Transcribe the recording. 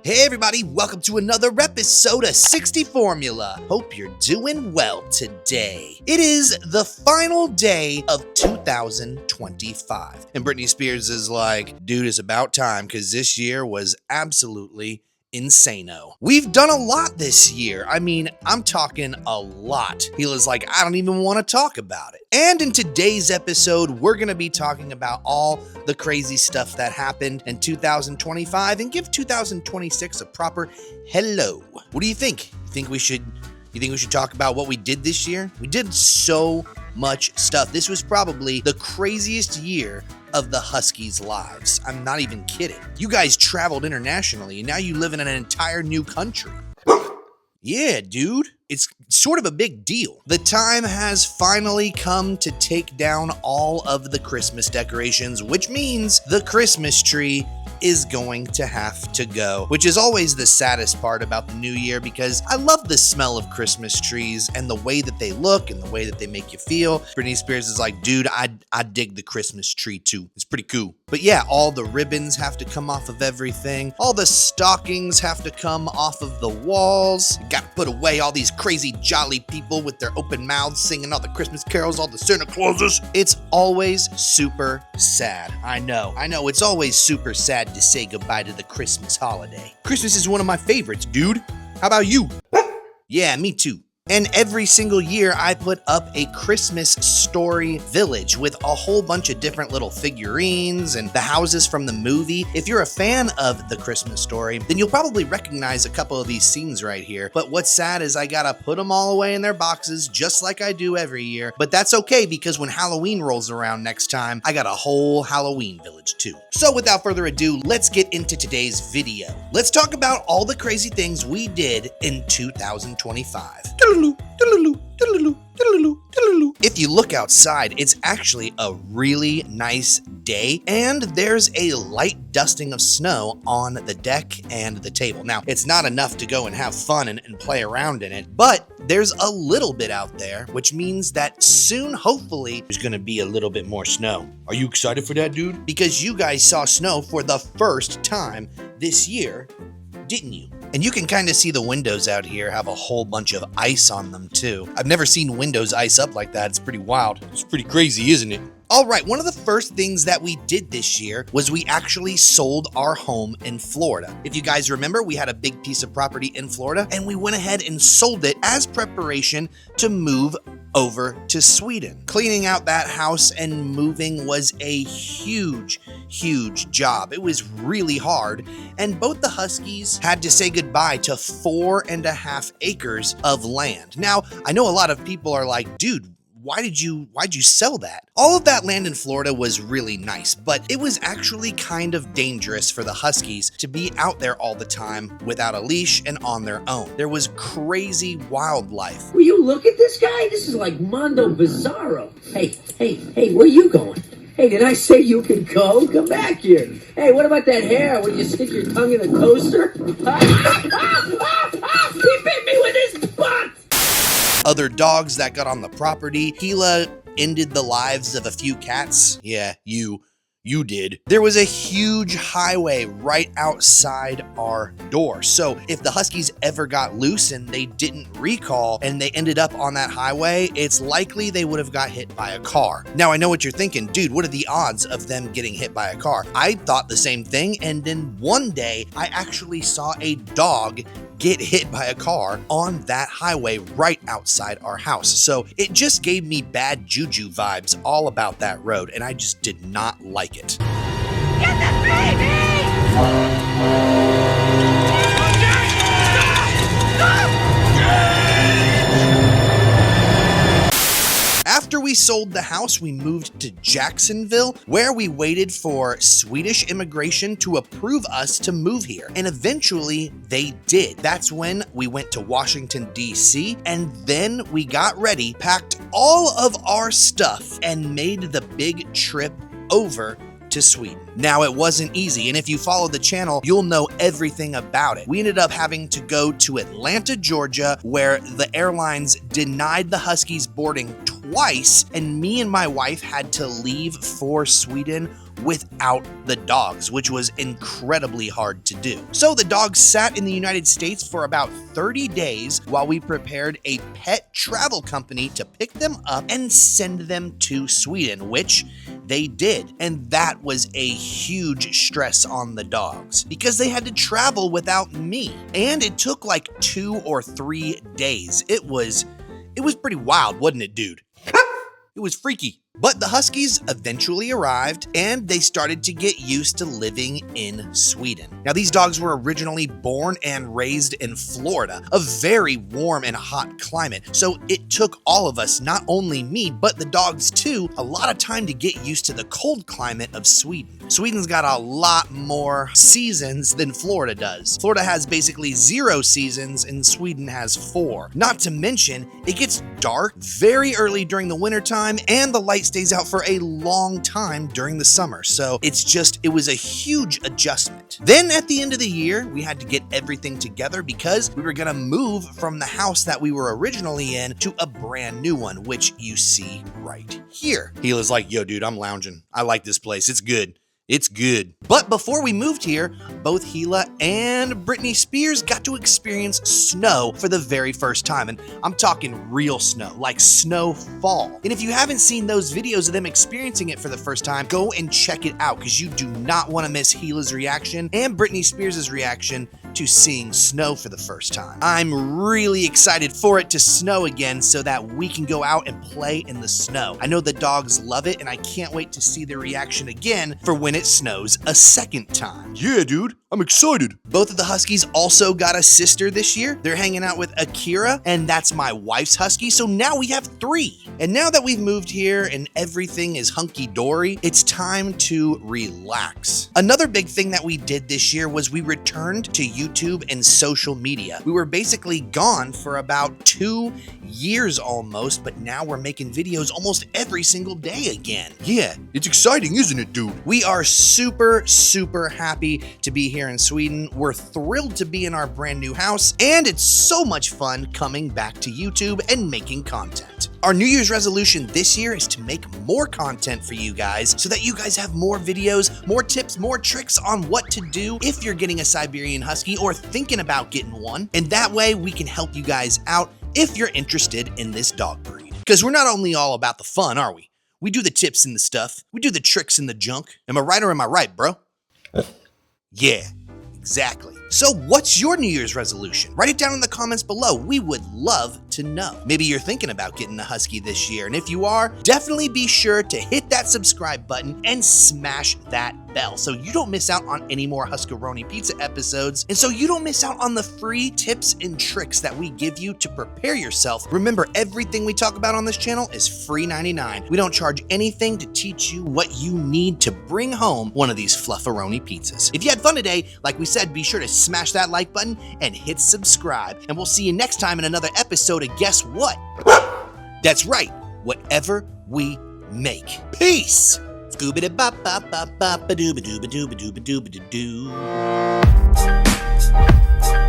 Hey everybody, welcome to another episode of 60 Formula. Hope you're doing well today. It is the final day of 2025. And Britney Spears is like, dude, it's about time because this year was absolutely insano. We've done a lot this year. I mean, I'm talking a lot. Hila's like, I don't even want to talk about it. And in today's episode, we're going to be talking about all the crazy stuff that happened in 2025 and give 2026 a proper hello. What do you think? You think we should talk about what we did this year? We did so much stuff. This was probably the craziest year of the Huskies' lives. I'm not even kidding. You guys traveled internationally and now you live in an entire new country. Yeah, dude. It's sort of a big deal. The time has finally come to take down all of the Christmas decorations, which means the Christmas tree is going to have to go, which is always the saddest part about the new year because I love the smell of Christmas trees and the way that they look and the way that they make you feel. Britney Spears is like, dude, I dig the Christmas tree too. It's pretty cool. But yeah, all the ribbons have to come off of everything. All the stockings have to come off of the walls. You gotta put away all these crazy jolly people with their open mouths singing all the Christmas carols, all the Santa Clauses. It's always super sad. I know, it's always super sad to say goodbye to the Christmas holiday. Christmas is one of my favorites, dude. How about you? Yeah, me too. And every single year, I put up a Christmas story village with a whole bunch of different little figurines and the houses from the movie. If you're a fan of The Christmas Story, then you'll probably recognize a couple of these scenes right here. But what's sad is I gotta put them all away in their boxes, just like I do every year. But that's okay, because when Halloween rolls around next time, I got a whole Halloween village too. So without further ado, let's get into today's video. Let's talk about all the crazy things we did in 2025. If you look outside, it's actually a really nice day, and there's a light dusting of snow on the deck and the table. Now, it's not enough to go and have fun and play around in it, but there's a little bit out there, which means that soon, hopefully, there's gonna be a little bit more snow. Are you excited for that, dude? Because you guys saw snow for the first time this year, didn't you? And you can kind of see the windows out here have a whole bunch of ice on them too. I've never seen windows ice up like that. It's pretty wild. It's pretty crazy, isn't it? All right, one of the first things that we did this year was we actually sold our home in Florida. If you guys remember, we had a big piece of property in Florida and we went ahead and sold it as preparation to move over to Sweden. Cleaning out that house and moving was a huge job. It was really hard, and both the Huskies had to say goodbye to 4.5 acres of land. Now, I know a lot of people are like, dude, why'd you sell that? All of that land in Florida was really nice, but it was actually kind of dangerous for the Huskies to be out there all the time without a leash and on their own. There was crazy wildlife. Will you look at this guy? This is like Mondo Bizarro. Hey, where you going? Hey, did I say you could go? Come back here. Hey, what about that hair when you stick your tongue in the toaster? He bit me with his butt! Other dogs that got on the property. Hila ended the lives of a few cats. Yeah, you did. There was a huge highway right outside our door. So if the Huskies ever got loose and they didn't recall and they ended up on that highway, it's likely they would have got hit by a car. Now, I know what you're thinking, dude, what are the odds of them getting hit by a car? I thought the same thing, and then one day I actually saw a dog get hit by a car on that highway right outside our house. So it just gave me bad juju vibes all about that road, and I just did not like it. Get the baby! After we sold the house, we moved to Jacksonville, where we waited for Swedish immigration to approve us to move here. And eventually they did. That's when we went to Washington, D.C., and then we got ready, packed all of our stuff, and made the big trip over to Sweden. Now, it wasn't easy, and if you follow the channel, you'll know everything about it. We ended up having to go to Atlanta, Georgia, where the airlines denied the Huskies boarding twice, and me and my wife had to leave for Sweden without the dogs, which was incredibly hard to do. So the dogs sat in the United States for about 30 days while we prepared a pet travel company to pick them up and send them to Sweden, which they did. And that was a huge stress on the dogs because they had to travel without me. And it took like 2 or 3 days. It was pretty wild, wasn't it, dude? It was freaky. But the Huskies eventually arrived and they started to get used to living in Sweden. Now, these dogs were originally born and raised in Florida, a very warm and hot climate. So it took all of us, not only me, but the dogs too, a lot of time to get used to the cold climate of Sweden. Sweden's got a lot more seasons than Florida does. Florida has basically 0 seasons and Sweden has 4. Not to mention, it gets dark very early during the wintertime and the light stays out for a long time during the summer. So it was a huge adjustment. Then at the end of the year, we had to get everything together because we were gonna move from the house that we were originally in to a brand new one, which you see right here. Hila's like, yo dude, I'm lounging. I like this place, it's good. It's good. But before we moved here, both Hila and Britney Spears got to experience snow for the very first time. And I'm talking real snow, like snowfall. And if you haven't seen those videos of them experiencing it for the first time, go and check it out because you do not want to miss Hila's reaction and Britney Spears' reaction to seeing snow for the first time. I'm really excited for it to snow again so that we can go out and play in the snow. I know the dogs love it and I can't wait to see their reaction again for when it snows a second time. Yeah, dude, I'm excited. Both of the Huskies also got a sister this year. They're hanging out with Akira, and that's my wife's Husky, so now we have 3. And now that we've moved here and everything is hunky-dory, it's time to relax. Another big thing that we did this year was we returned to YouTube and social media. We were basically gone for about 2 years almost, but now we're making videos almost every single day again. Yeah, it's exciting, isn't it, dude? We are super, super happy to be here in Sweden. We're thrilled to be in our brand new house, and it's so much fun coming back to YouTube and making content. Our New Year's resolution this year is to make more content for you guys so that you guys have more videos, more tips, more tricks on what to do if you're getting a Siberian Husky or thinking about getting one. And that way we can help you guys out if you're interested in this dog breed. Because we're not only all about the fun, are we? We do the tips and the stuff. We do the tricks and the junk. Am I right or am I right, bro? Yeah, exactly. So what's your New Year's resolution? Write it down in the comments below. We would love to know. Maybe you're thinking about getting a Husky this year, and if you are, definitely be sure to hit that subscribe button and smash that bell so you don't miss out on any more Huskaroni Pizza episodes, and so you don't miss out on the free tips and tricks that we give you to prepare yourself. Remember, everything we talk about on this channel is free 99. We don't charge anything to teach you what you need to bring home one of these flufferoni pizzas. If you had fun today, like we said, be sure to smash that like button and hit subscribe, and we'll see you next time in another episode of Guess What? That's right, whatever we make. Peace! Scooby-da-bop-bop-bop-bop-a-dooba-dooba-dooba-dooba-dooba-doo.